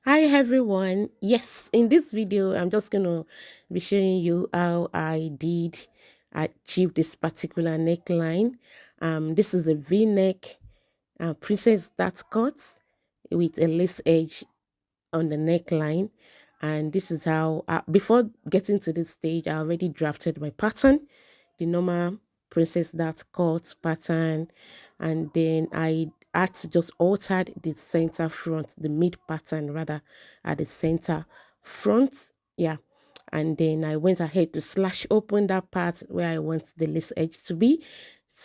Hi everyone. Yes, in this video, I'm just gonna be showing you how I did achieve this particular neckline. This is a V-neck princess that cut with a lace edge on the neckline, and this is how. Before getting to this stage, I already drafted my pattern, the normal princess that cut pattern, and then I had to just alter the center front, the mid pattern rather, at the center front. Yeah, and then I went ahead to slash open that part where I want the lace edge to be.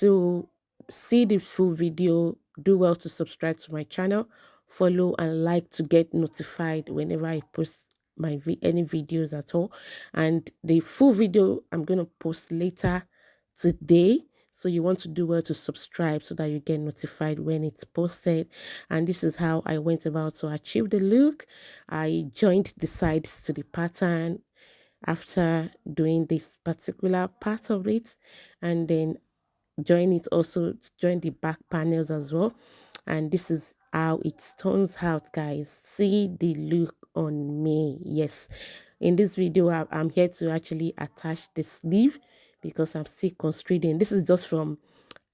To see the full video, do well to subscribe to my channel, follow and like to get notified whenever I post any videos at all. And the full video I'm going to post later today, so you want to do well to subscribe so that you get notified when it's posted. And this is how I went about to achieve the look. I joined the sides to the pattern after doing this particular part of it, and then join the back panels as well. And this is how it turns out, guys. See the look on me. Yes, in this video I'm here to actually attach the sleeve because I'm still constraining. This is just from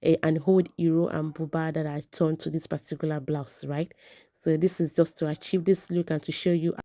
an old hero and buba that I turned to this particular blouse, right? So this is just to achieve this look and to show you